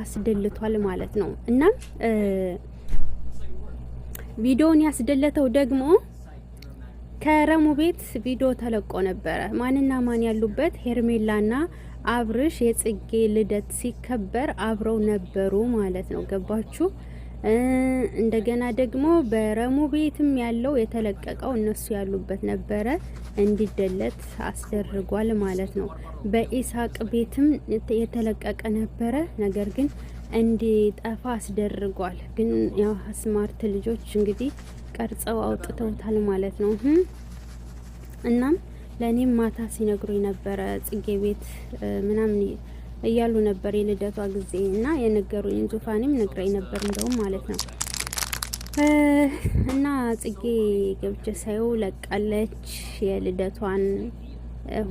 አስደልቷል ማለት ነው። እና ቪዲዮውን ያስደለተው ደግሞ ከረሙ ቤት ቪዲዮ ተለቆ ነበረ። ማንና ማን ያሉበት? ሄርሜላና አብርሽ የጽጌ ልደት ሲከበር አብረው ነበሩ ማለት ነው። ገባችሁ? እንደገና ደግሞ በረሙ ቤትም ያለው የተለቀቀው እነሱ ያሉበት ነበረ፣ እንዲደለት አስደርጓል ማለት ነው። በኢሳቅ ቤትም የተለቀቀ ነበረ፣ ነገር ግን እንዲጠፋ አስደርጓል። ግን ያው ስማርት ልጆች እንግዲህ ቀርጸው አውጥተውታል ማለት ነው። እናም ለኔም ማታ ሲነግሩኝ ነበረ ጽጌ ቤት ምናምን እያሉ ነበር የልደቷ ጊዜ እና የነገሩኝ ዙፋኔም ነግረኝ ነበር እንደውም ማለት ነው። እና ጽጌ ገብቼ ሳይው ለቃለች የልደቷን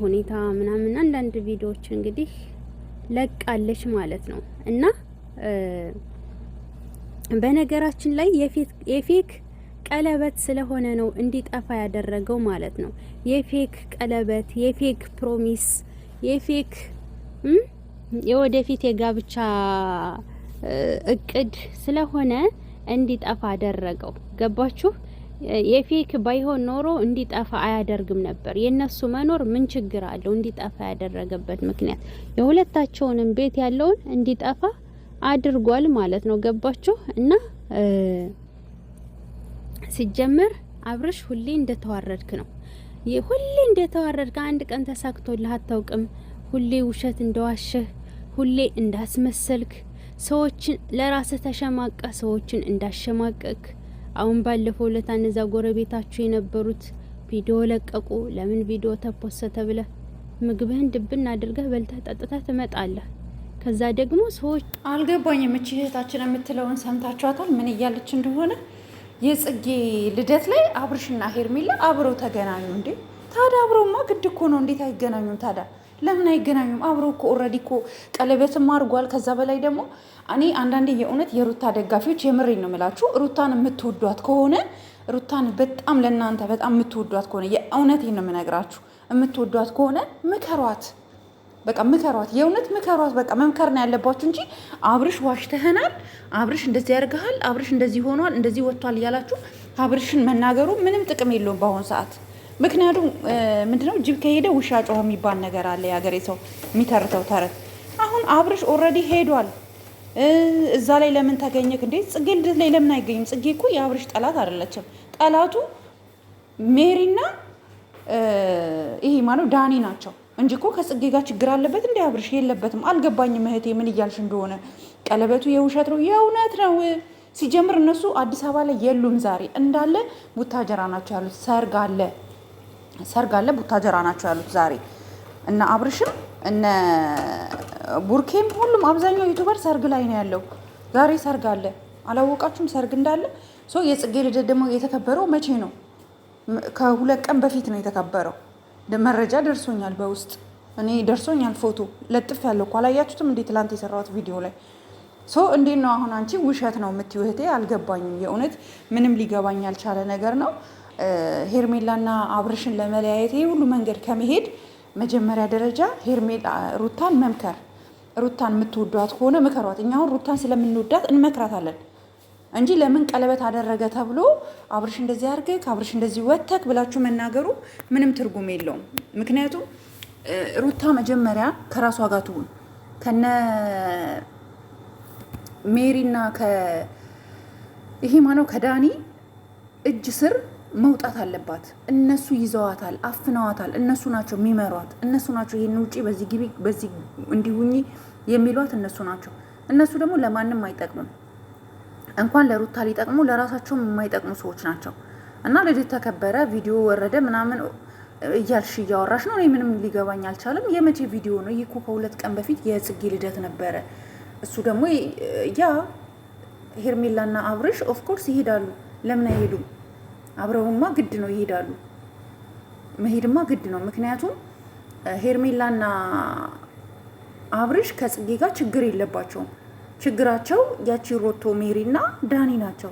ሁኔታ ምናምን አንዳንድ ቪዲዮዎች እንግዲህ ለቃለች ማለት ነው። እና በነገራችን ላይ የፌክ ቀለበት ስለሆነ ነው እንዲጠፋ ያደረገው ማለት ነው። የፌክ ቀለበት፣ የፌክ ፕሮሚስ፣ የፌክ የወደፊት የጋብቻ እቅድ ስለሆነ እንዲጠፋ አደረገው። ገባችሁ? የፌክ ባይሆን ኖሮ እንዲጠፋ አያደርግም ነበር። የነሱ መኖር ምን ችግር አለው? እንዲጠፋ ያደረገበት ምክንያት የሁለታቸውንም ቤት ያለውን እንዲጠፋ አድርጓል ማለት ነው። ገባችሁ? እና ሲጀመር አብርሽ ሁሌ እንደተዋረድክ ነው። ሁሌ እንደተዋረድክ፣ አንድ ቀን ተሳክቶልህ አታውቅም። ሁሌ ውሸት እንደዋሸህ፣ ሁሌ እንዳስመሰልክ፣ ሰዎችን ለራስህ ተሸማቀ ሰዎችን እንዳሸማቀክ። አሁን ባለፈው ለታ እነዛ ጎረቤታችሁ የነበሩት ቪዲዮ ለቀቁ። ለምን ቪዲዮ ተፖሰተ ብለህ ምግብህን ድብን አድርገህ በልተህ ጠጥተህ ትመጣለህ። ከዛ ደግሞ ሰዎች አልገባኝም። እቺ እህታችን የምትለውን ሰምታችኋታል? ምን እያለች እንደሆነ የጽጌ ልደት ላይ አብርሽና ሄርሜላ አብረው ተገናኙ እንዴ? ታዲያ አብረውማ ግድ እኮ ነው። እንዴት አይገናኙም ታዲያ? ለምን አይገናኙም? አብረው እኮ ኦልሬዲ እኮ ቀለበትም አድርጓል። ከዛ በላይ ደግሞ እኔ አንዳንዴ የእውነት የሩታ ደጋፊዎች የምሬን ነው የምላችሁ፣ ሩታን የምትወዷት ከሆነ ሩታን በጣም ለእናንተ በጣም የምትወዷት ከሆነ የእውነቴን ነው የምነግራችሁ፣ የምትወዷት ከሆነ ምከሯት። በቃ ምከሯት፣ የእውነት ምከሯት። በቃ መምከር ነው ያለባችሁ እንጂ አብርሽ ዋሽተህናል፣ አብርሽ እንደዚህ ያደርግሃል፣ አብርሽ እንደዚህ ሆኗል፣ እንደዚህ ወጥቷል እያላችሁ አብርሽን መናገሩ ምንም ጥቅም የለውም በአሁኑ ሰዓት። ምክንያቱም ምንድነው ጅብ ከሄደ ውሻ ጮኸ የሚባል ነገር አለ፣ የሀገሬ ሰው የሚተርተው ተረት። አሁን አብርሽ ኦልሬዲ ሄዷል። እዛ ላይ ለምን ተገኘክ እንዴ? ጽጌ ልደት ላይ ለምን አይገኝም? ጽጌ እኮ የአብርሽ ጠላት አይደለችም። ጠላቱ ሜሪና ይሄ ማለት ዳኒ ናቸው እንጂ እኮ ከጽጌ ጋር ችግር አለበት እንዴ? አብርሽ የለበትም። አልገባኝም እህቴ ምን እያልሽ እንደሆነ። ቀለበቱ የውሸት ነው የእውነት ነው? ሲጀምር እነሱ አዲስ አበባ ላይ የሉም። ዛሬ እንዳለ ቡታጀራ ናቸው ያሉት። ሰርግ አለ ቡታጀራ ናቸው ያሉት ዛሬ። እነ አብርሽም እነ ቡርኬም ሁሉም አብዛኛው ዩቱበር ሰርግ ላይ ነው ያለው። ዛሬ ሰርግ አለ። አላወቃችሁም ሰርግ እንዳለ? የጽጌ ልደት ደግሞ የተከበረው መቼ ነው? ከ2 ቀን በፊት ነው የተከበረው። መረጃ ደርሶኛል፣ በውስጥ እኔ ደርሶኛል። ፎቶ ለጥፍ ያለው እኮ አላያችሁትም እንዴ? ትላንት የሰራሁት ቪዲዮ ላይ እንዴት ነው አሁን አንቺ ውሸት ነው የምትይው እህቴ? አልገባኝም። የእውነት ምንም ሊገባኝ ያልቻለ ነገር ነው። ሄርሜላና አብርሽን ለመለያየት ሁሉ መንገድ ከመሄድ መጀመሪያ ደረጃ ሩታን መምከር። ሩታን የምትወዷት ከሆነ ምከሯት። እኛ አሁን ሩታን ስለምንወዳት እንመክራታለን እንጂ ለምን ቀለበት አደረገ ተብሎ አብርሽ እንደዚህ አድርገህ አብርሽ እንደዚህ ወተክ ብላችሁ መናገሩ ምንም ትርጉም የለውም። ምክንያቱም ሩታ መጀመሪያ ከራሷ ጋር ትሁን፣ ከነ ሜሪና ይሄ ማነው ከዳኒ እጅ ስር መውጣት አለባት። እነሱ ይዘዋታል፣ አፍነዋታል። እነሱ ናቸው የሚመሯት፣ እነሱ ናቸው ይሄን ውጪ፣ በዚህ ግቢ፣ በዚህ እንዲሁኝ የሚሏት እነሱ ናቸው። እነሱ ደግሞ ለማንም አይጠቅሙም። እንኳን ለሩታ ሊጠቅሙ ለራሳቸውም የማይጠቅሙ ሰዎች ናቸው። እና ልደት ተከበረ፣ ቪዲዮ ወረደ ምናምን እያልሽ እያወራሽ ነው። እኔ ምንም ሊገባኝ አልቻለም። የመቼ ቪዲዮ ነው ይህ? እኮ ከ2 ቀን በፊት የጽጌ ልደት ነበረ። እሱ ደግሞ ሄርሜላና አብርሽ ኦፍኮርስ ይሄዳሉ። ለምን አይሄዱም? አብረውማ ግድ ነው ይሄዳሉ። መሄድማ ግድ ነው። ምክንያቱም ሄርሜላና አብርሽ ከጽጌ ጋር ችግር የለባቸውም። ችግራቸው ያቺ ሮቶ ሜሪና ዳኒ ናቸው።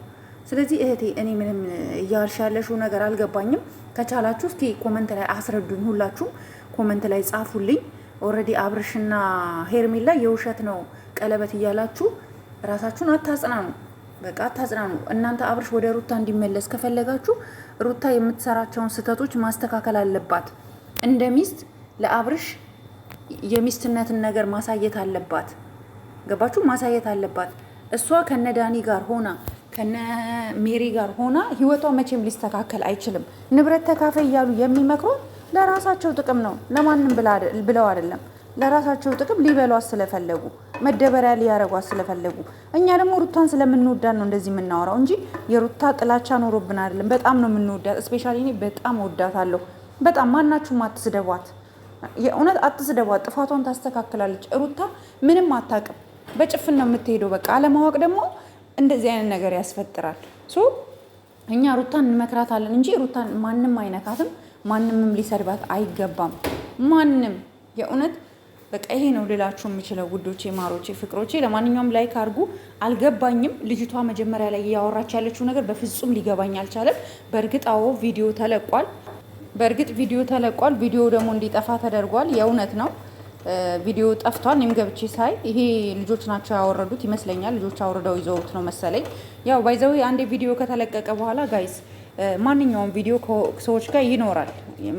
ስለዚህ እህቴ እኔ ምንም እያልሽ ያለሽው ነገር አልገባኝም። ከቻላችሁ እስኪ ኮመንት ላይ አስረዱኝ። ሁላችሁም ኮመንት ላይ ጻፉልኝ። ኦልሬዲ አብርሽና ሄርሜላ የውሸት ነው ቀለበት እያላችሁ ራሳችሁን አታጽናኑ። በቃ አታጽናኑ። እናንተ አብርሽ ወደ ሩታ እንዲመለስ ከፈለጋችሁ ሩታ የምትሰራቸውን ስህተቶች ማስተካከል አለባት። እንደ ሚስት ለአብርሽ የሚስትነትን ነገር ማሳየት አለባት። ገባችሁ? ማሳየት አለባት። እሷ ከነ ዳኒ ጋር ሆና ከነ ሜሪ ጋር ሆና ህይወቷ መቼም ሊስተካከል አይችልም። ንብረት ተካፋይ እያሉ የሚመክሩት ለራሳቸው ጥቅም ነው፣ ለማንም ብለው አይደለም። ለራሳቸው ጥቅም ሊበሏት ስለፈለጉ፣ መደበሪያ ሊያረጓት ስለፈለጉ። እኛ ደግሞ ሩታን ስለምንወዳት ነው እንደዚህ የምናወራው እንጂ የሩታ ጥላቻ ኖሮብን አይደለም። በጣም ነው የምንወዳት። እስፔሻሊ እኔ በጣም እወዳታለሁ። በጣም ማናችሁም አትስደቧት፣ የእውነት አትስደቧት። ጥፋቷን ታስተካክላለች። ሩታ ምንም አታውቅም። በጭፍን ነው የምትሄደው። በቃ አለማወቅ ደግሞ እንደዚህ አይነት ነገር ያስፈጥራል። እኛ ሩታን እንመክራታለን እንጂ ሩታን ማንም አይነካትም። ማንምም ሊሰድባት አይገባም። ማንም የእውነት በቃ ይሄ ነው ልላችሁ የምችለው ውዶቼ፣ ማሮቼ፣ ፍቅሮቼ። ለማንኛውም ላይክ አድርጉ። አልገባኝም። ልጅቷ መጀመሪያ ላይ እያወራች ያለችው ነገር በፍጹም ሊገባኝ አልቻለም። በእርግጥ አዎ ቪዲዮ ተለቋል። ቪዲዮ ደግሞ እንዲጠፋ ተደርጓል። የእውነት ነው ቪዲዮ ጠፍቷል። እኔም ገብቼ ሳይ ይሄ ልጆች ናቸው ያወረዱት ይመስለኛል። ልጆች አውርደው ይዘውት ነው መሰለኝ። ያው ባይዘው አንዴ ቪዲዮ ከተለቀቀ በኋላ ጋይስ ማንኛውም ቪዲዮ ሰዎች ጋር ይኖራል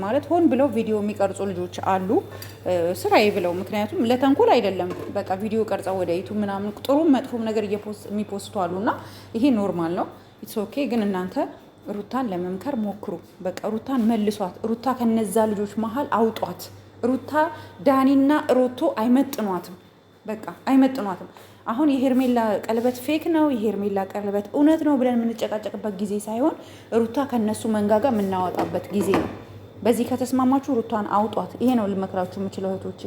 ማለት ሆን ብለው ቪዲዮ የሚቀርጹ ልጆች አሉ፣ ስራዬ ብለው። ምክንያቱም ለተንኮል አይደለም። በቃ ቪዲዮ ቀርጸው ወደ ዩቱብ ምናምን ጥሩም መጥፎም ነገር የሚፖስቱ አሉና ይሄ ኖርማል ነው። ኢትስ ኦኬ። ግን እናንተ ሩታን ለመምከር ሞክሩ። በቃ ሩታን መልሷት። ሩታ ከነዛ ልጆች መሀል አውጧት። ሩታ ዳኒና ሮቶ አይመጥኗትም። በቃ አይመጥኗትም። አሁን የሄርሜላ ቀለበት ፌክ ነው፣ የሄርሜላ ቀለበት እውነት ነው ብለን የምንጨቃጨቅበት ጊዜ ሳይሆን ሩታ ከነሱ መንጋጋ የምናወጣበት ጊዜ ነው። በዚህ ከተስማማችሁ ሩታን አውጧት። ይሄ ነው ልመክራችሁ የምችለው እህቶቼ።